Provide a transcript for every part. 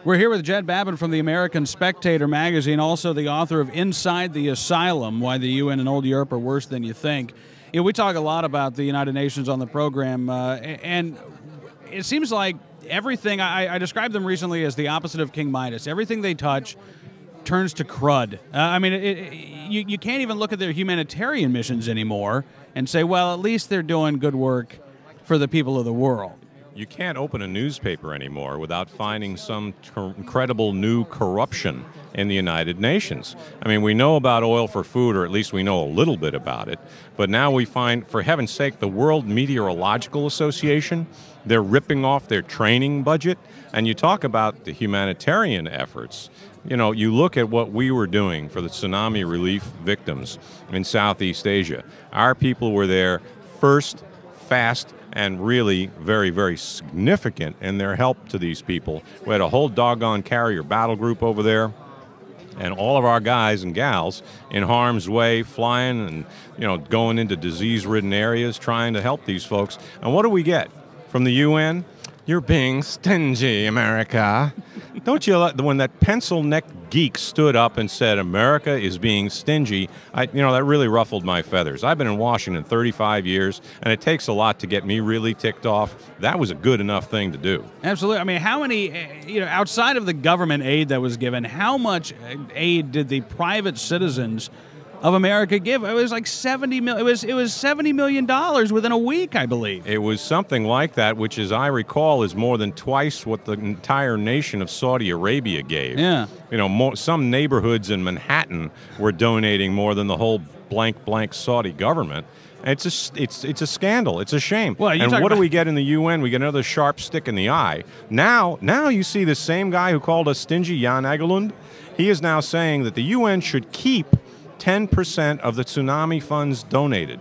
We're here with Jed Babbin from the American Spectator magazine, also the author of Inside the Asylum, Why the UN and Old Europe Are Worse Than You Think. You know, we talk a lot about the United Nations on the program, and it seems like everything, I described them recently as the opposite of King Midas. Everything they touch turns to crud. I mean, you can't even look at their humanitarian missions anymore and say, well, at least they're doing good work for the people of the world. You can't open a newspaper anymore without finding some incredible new corruption in the United Nations. I mean, we know about oil for food, or at least we know a little bit about it, but now we find, for heaven's sake, the World Meteorological Association, they're ripping off their training budget, and you talk about the humanitarian efforts. You know, you look at what we were doing for the tsunami relief victims in Southeast Asia. Our people were there first, fast, and really very, very significant in their help to these people. We had a whole doggone carrier battle group over there, and all of our guys and gals in harm's way, flying and, you know, going into disease-ridden areas, trying to help these folks. And what do we get from the UN? You're being stingy, America. Don't you like when that pencil-necked geek stood up and said America is being stingy? You know, that really ruffled my feathers. I've been in Washington 35 years, and it takes a lot to get me really ticked off. That was a good enough thing to do. Absolutely. I mean, how many, you know, outside of the government aid that was given, how much aid did the private citizens of America give? It was like $70 million. It was $70 million within a week, I believe. It was something like that, which, as I recall, is more than twice what the entire nation of Saudi Arabia gave. Yeah. You know, some neighborhoods in Manhattan were donating more than the whole blank Saudi government. It's a scandal. It's a shame. Well, and what do we get in the UN? We get another sharp stick in the eye. Now you see the same guy who called us stingy, Jan Egeland. He is now saying that the UN should keep 10% of the tsunami funds donated.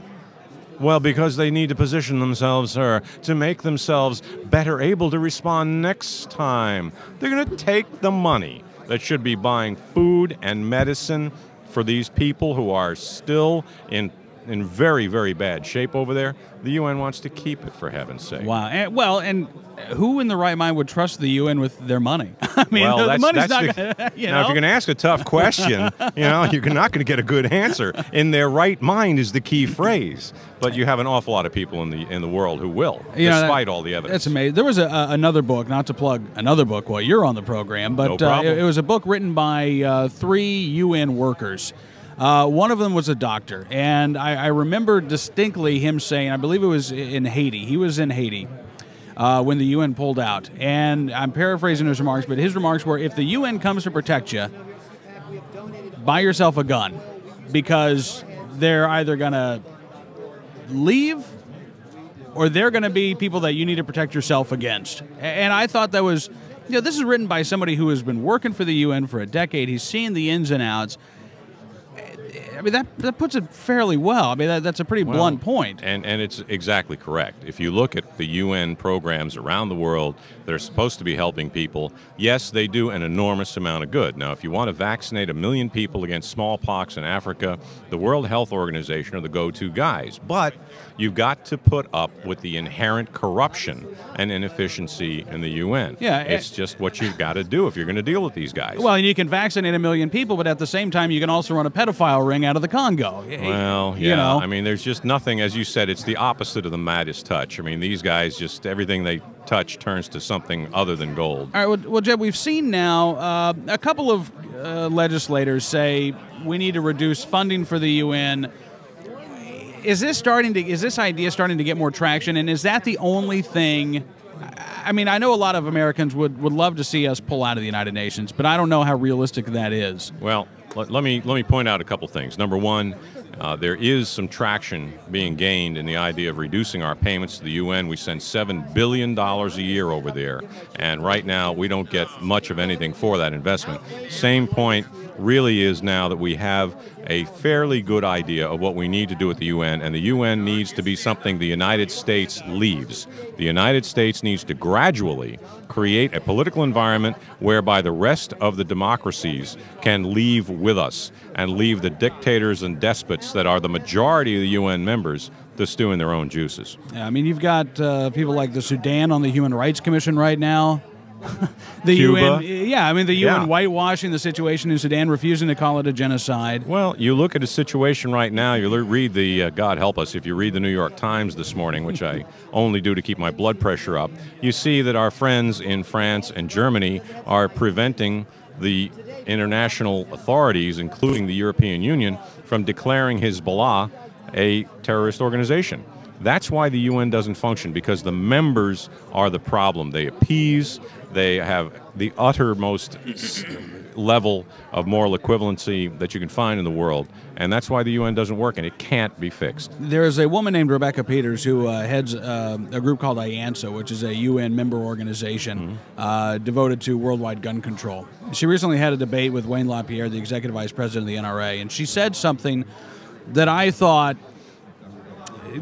Well, because they need to position themselves, sir, to make themselves better able to respond next time. They're going to take the money that should be buying food and medicine for these people who are still in very, very bad shape over there. The UN wants to keep it, for heaven's sake. Wow. And who in the right mind would trust the UN with their money? I mean, well, the money's not going to, you know. Now, if you're going to ask a tough question, you know, you're not going to get a good answer. In their right mind is the key phrase. But you have an awful lot of people in the world who will, despite all the evidence. That's amazing. There was another book, not to plug another book while you're on the program, but it was a book written by 3 UN workers. One of them was a doctor, and I remember distinctly him saying, I believe it was in Haiti. He was in Haiti when the UN pulled out. And I'm paraphrasing his remarks, but his remarks were, if the UN comes to protect you, buy yourself a gun, because they're either going to leave or they're going to be people that you need to protect yourself against. And I thought that was, you know, this is written by somebody who has been working for the UN for a decade. He's seen the ins and outs. I mean, that puts it fairly well. I mean, that's a pretty blunt point. And it's exactly correct. If you look at the UN programs around the world that are supposed to be helping people, yes, they do an enormous amount of good. Now, if you want to vaccinate 1 million people against smallpox in Africa, the World Health Organization are the go-to guys. But you've got to put up with the inherent corruption and inefficiency in the UN. Yeah, it's just what you've got to do if you're going to deal with these guys. Well, and you can vaccinate 1 million people, but at the same time, you can also run a pedophile ring out of the Congo. Well, yeah. You know? I mean, there's just nothing, as you said, it's the opposite of the Midas touch. I mean, these guys just, everything they touch turns to something other than gold. All right, well, Jed, we've seen now a couple of legislators say we need to reduce funding for the UN. Is this idea starting to get more traction, and is that the only thing? I mean, I know a lot of Americans would love to see us pull out of the United Nations, but I don't know how realistic that is. Well, let me point out a couple things. Number one, there is some traction being gained in the idea of reducing our payments to the UN. We send $7 billion a year over there, and right now we don't get much of anything for that investment. Same point really is now that we have a fairly good idea of what we need to do at the UN, and the UN needs to be something the United States leaves. The United States needs to gradually create a political environment whereby the rest of the democracies can leave with us and leave the dictators and despots that are the majority of the UN members to stew in their own juices. Yeah, I mean, you've got people like the Sudan on the Human Rights Commission right now. The Cuba. UN, yeah, I mean, the UN whitewashing the situation in Sudan, refusing to call it a genocide. Well, you look at a situation right now, you read the, God help us, if you read the New York Times this morning, which I only do to keep my blood pressure up, you see that our friends in France and Germany are preventing the international authorities, including the European Union, from declaring Hezbollah a terrorist organization. That's why the UN doesn't function, because the members are the problem. They appease, they have the uttermost level of moral equivalency that you can find in the world, and that's why the UN doesn't work, and it can't be fixed. There is a woman named Rebecca Peters who heads a group called IANSA, which is a UN member organization devoted to worldwide gun control. She recently had a debate with Wayne LaPierre, the executive vice president of the NRA, and she said something that I thought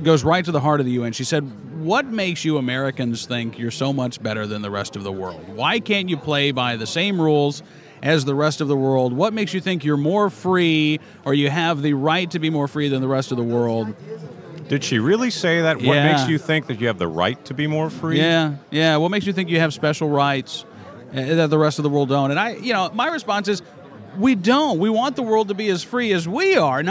goes right to the heart of the UN. She said, what makes you Americans think you're so much better than the rest of the world? Why can't you play by the same rules as the rest of the world? What makes you think you're more free, or you have the right to be more free than the rest of the world? Did she really say that? Yeah. What makes you think that you have the right to be more free? Yeah. What makes you think you have special rights that the rest of the world don't? And my response is, we don't. We want the world to be as free as we are,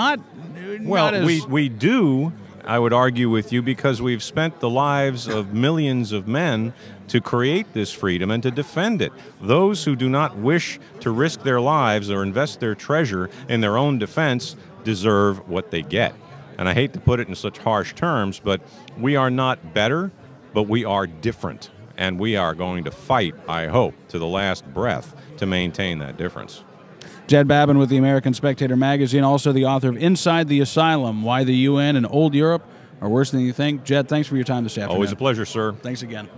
we do. I would argue with you, because we've spent the lives of millions of men to create this freedom and to defend it. Those who do not wish to risk their lives or invest their treasure in their own defense deserve what they get. And I hate to put it in such harsh terms, but we are not better, but we are different. And we are going to fight, I hope, to the last breath to maintain that difference. Jed Babbin with the American Spectator magazine, also the author of Inside the Asylum, Why the UN and Old Europe Are Worse Than You Think. Jed, thanks for your time this afternoon. Always a pleasure, sir. Thanks again.